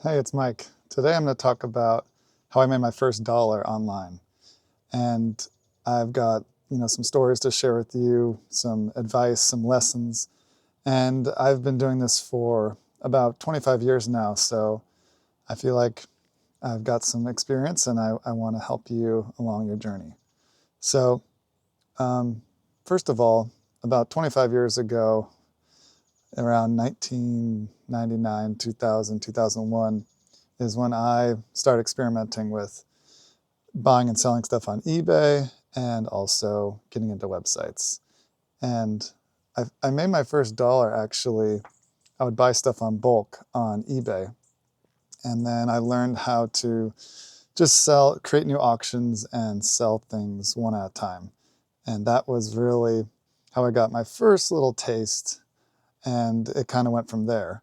Hey, it's Mike. Today I'm going to talk about how I made my first dollar online. And I've got, some stories to share with you, some advice, some lessons. And I've been doing this for about 25 years now, so I feel like I've got some experience and I want to help you along your journey. So, um, first of all, about 25 years ago, around 1999, 2000, 2001, is when I started experimenting with buying and selling stuff on eBay and also getting into websites. And I made my first dollar actually. I would buy stuff on bulk on eBay. And then I learned how to just create new auctions and sell things one at a time. And that was really how I got my first little taste. And it kind of went from there.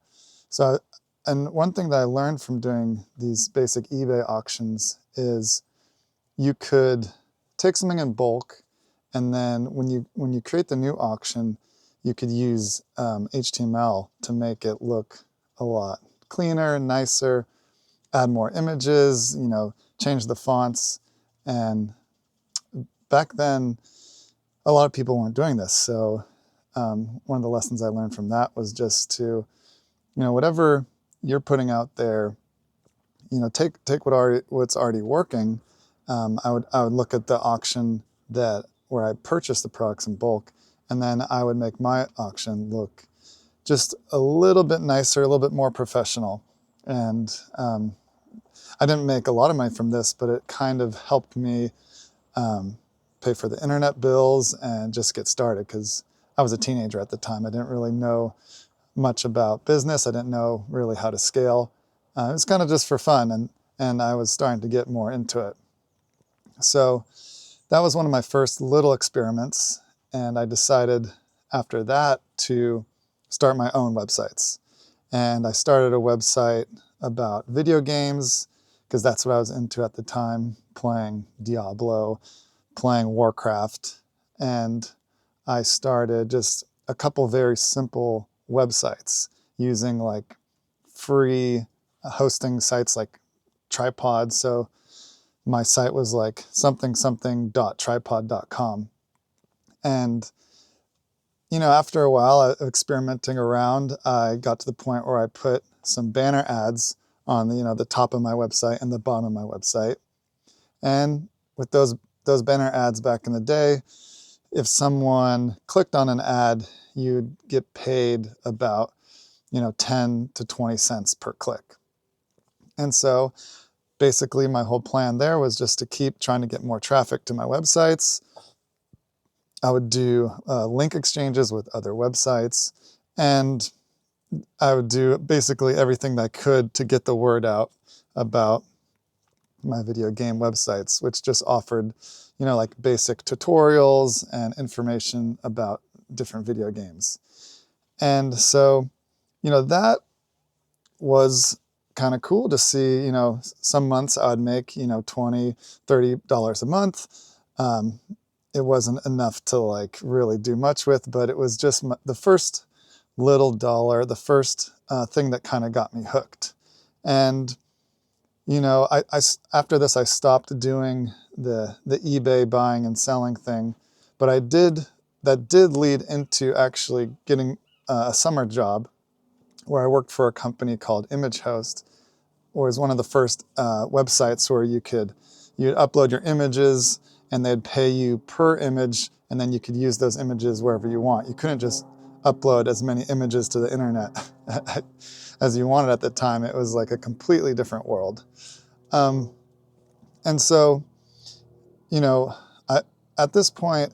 So, and one thing that I learned from doing these basic eBay auctions is you could take something in bulk, and then when you create the new auction, you could use HTML to make it look a lot cleaner, nicer, add more images, change the fonts. And back then, a lot of people weren't doing this. So one of the lessons I learned from that was just to, whatever you're putting out there, take what's already working. I would look at the auction where I purchased the products in bulk, and then I would make my auction look just a little bit nicer, a little bit more professional. And I didn't make a lot of money from this, but it kind of helped me pay for the internet bills and just get started, because I was a teenager at the time. I didn't really know much about business. I didn't know really how to scale. It was kind of just for fun, and I was starting to get more into it. So that was one of my first little experiments, and I decided after that to start my own websites. And I started a website about video games, because that's what I was into at the time, playing Diablo, playing Warcraft. And I started just a couple very simple websites using like free hosting sites like Tripod. So my site was like something.tripod.com. And after a while of experimenting around, I got to the point where I put some banner ads on the top of my website and the bottom of my website. And with those banner ads back in the day, if someone clicked on an ad, you'd get paid about 10 to 20 cents per click. And so basically my whole plan there was just to keep trying to get more traffic to my websites. I would do link exchanges with other websites, and I would do basically everything that I could to get the word out about my video game websites, which just offered, like basic tutorials and information about different video games. And so, that was kind of cool to see. Some months I would make, $20, $30 a month. It wasn't enough to like really do much with, but it was just the first little dollar, the first thing that kind of got me hooked. And after this, I stopped doing the eBay buying and selling thing, but that did lead into actually getting a summer job where I worked for a company called ImageHost. It was one of the first websites where you'd upload your images and they'd pay you per image, and then you could use those images wherever you want. You couldn't just upload as many images to the internet as you wanted at the time. It was like a completely different world. Um, and so, you know, I, at this point,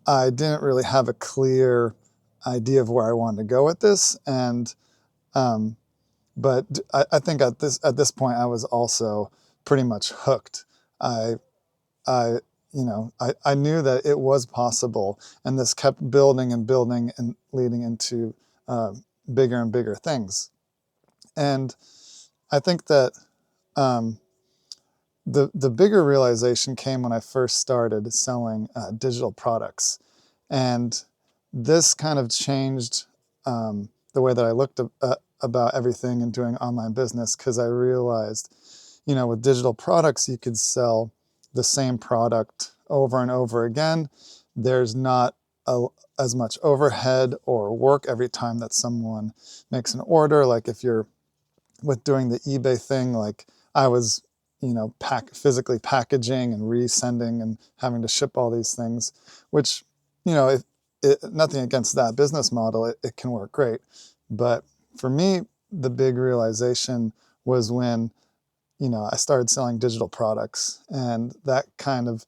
I didn't really have a clear idea of where I wanted to go with this. And, but I think at this point, I was also pretty much hooked. I, I, I knew that it was possible, and this kept building and building and leading into bigger and bigger things. And I think that the bigger realization came when I first started selling digital products, and this kind of changed the way that I looked about everything and doing online business, because I realized, with digital products, you could sell the same product over and over again. There's not as much overhead or work every time that someone makes an order. Like if you're with doing the eBay thing, like I was, physically packaging and resending and having to ship all these things, which, if nothing against that business model, it can work great. But for me, the big realization was when, I started selling digital products, and that kind of,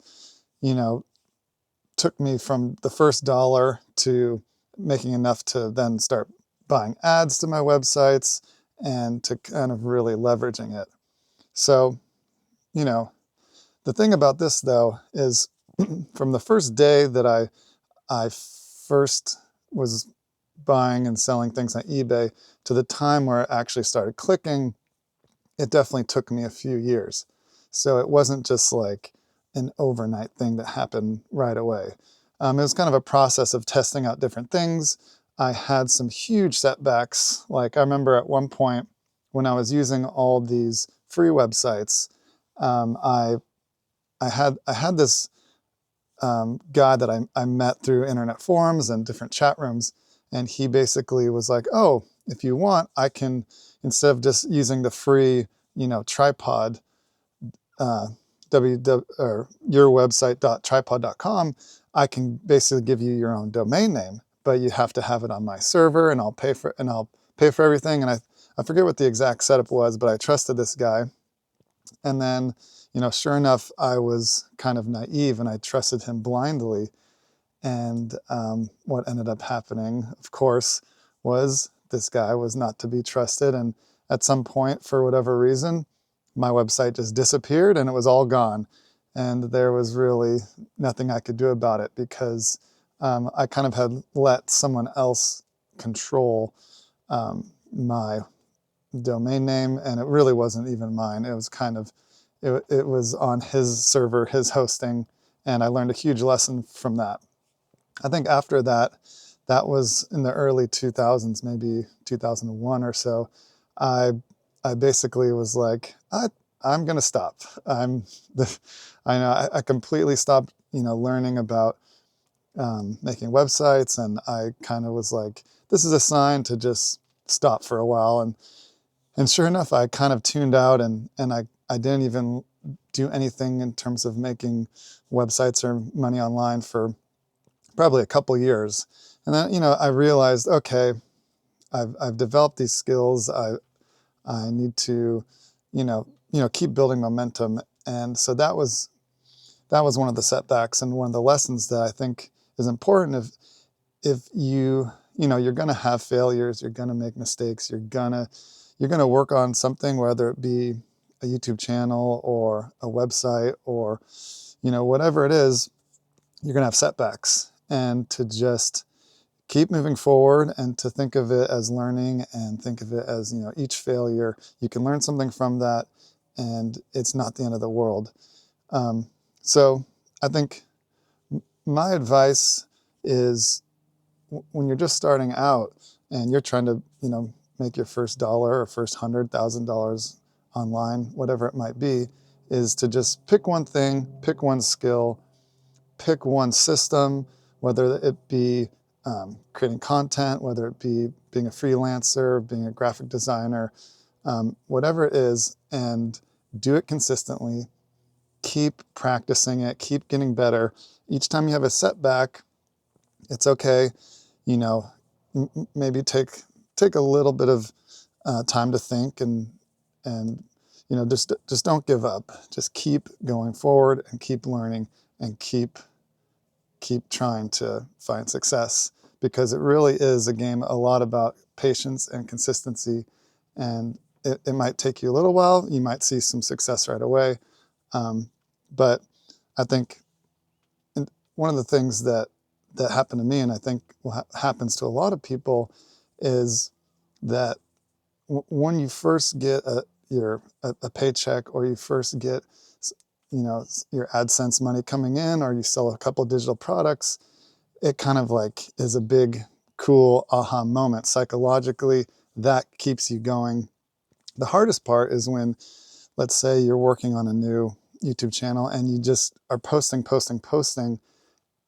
took me from the first dollar to making enough to then start buying ads to my websites and to kind of really leveraging it. So, the thing about this though is from the first day that I first was buying and selling things on eBay to the time where it actually started clicking, it definitely took me a few years. So it wasn't just like an overnight thing that happened right away. It was kind of a process of testing out different things. I had some huge setbacks. Like I remember at one point when I was using all these free websites, I had this guy that I met through internet forums and different chat rooms, and he basically was like, "Oh, if you want, I can, instead of just using the free, tripod, or yourwebsite.tripod.com, I can basically give you your own domain name, but you have to have it on my server, and I'll pay for everything." And I forget what the exact setup was, but I trusted this guy. And then, sure enough, I was kind of naive and I trusted him blindly. And what ended up happening, of course, was this guy was not to be trusted. And at some point, for whatever reason, my website just disappeared and it was all gone. And there was really nothing I could do about it, because I kind of had let someone else control my domain name, and it really wasn't even mine. It was kind of, it was on his server, his hosting, and I learned a huge lesson from that. I think after that, that was in the early 2000s, maybe 2001 or so, I basically was like, I'm going to stop. I know I completely stopped, learning about making websites, and I kind of was like, this is a sign to just stop for a while. And sure enough, I kind of tuned out, and I didn't even do anything in terms of making websites or money online for probably a couple years. And then, I realized, okay, I've developed these skills. I need to, keep building momentum. And so that was one of the setbacks, and one of the lessons that I think is important. If you're going to have failures, you're going to make mistakes, you're going to work on something, whether it be a YouTube channel or a website or, whatever it is, you're going to have setbacks. And to just keep moving forward and to think of it as learning, and think of it as, each failure, you can learn something from that, and it's not the end of the world. So I think my advice is, when you're just starting out and you're trying to, make your first dollar or first $100,000 online, whatever it might be, is to just pick one thing, pick one skill, pick one system, whether it be creating content, whether it be being a freelancer, being a graphic designer, whatever it is, and do it consistently. Keep practicing it, keep getting better. Each time you have a setback, it's okay. Maybe take a little bit of time to think, and just don't give up. Just keep going forward and keep learning, and keep trying to find success, because it really is a game a lot about patience and consistency. And it might take you a little while. You might see some success right away. But I think one of the things that happened to me, and I think happens to a lot of people, is that when you first get a paycheck, or you first get your AdSense money coming in, or you sell a couple of digital products, it kind of like is a big, cool aha moment psychologically. that keeps you going. The hardest part is when, let's say you're working on a new YouTube channel and you just are posting,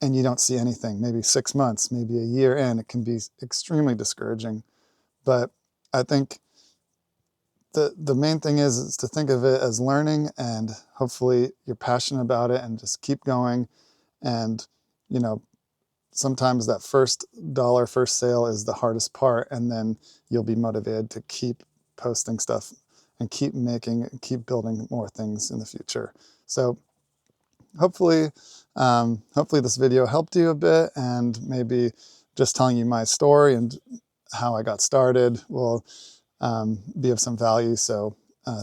and you don't see anything, maybe 6 months, maybe a year in. It can be extremely discouraging. But I think the main thing is to think of it as learning, and hopefully you're passionate about it and just keep going. And, you know, sometimes that first dollar, first sale is the hardest part, and then you'll be motivated to keep posting stuff and keep building more things in the future. So hopefully, hopefully this video helped you a bit, and maybe just telling you my story and how I got started will be of some value. So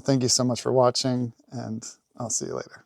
thank you so much for watching, and I'll see you later.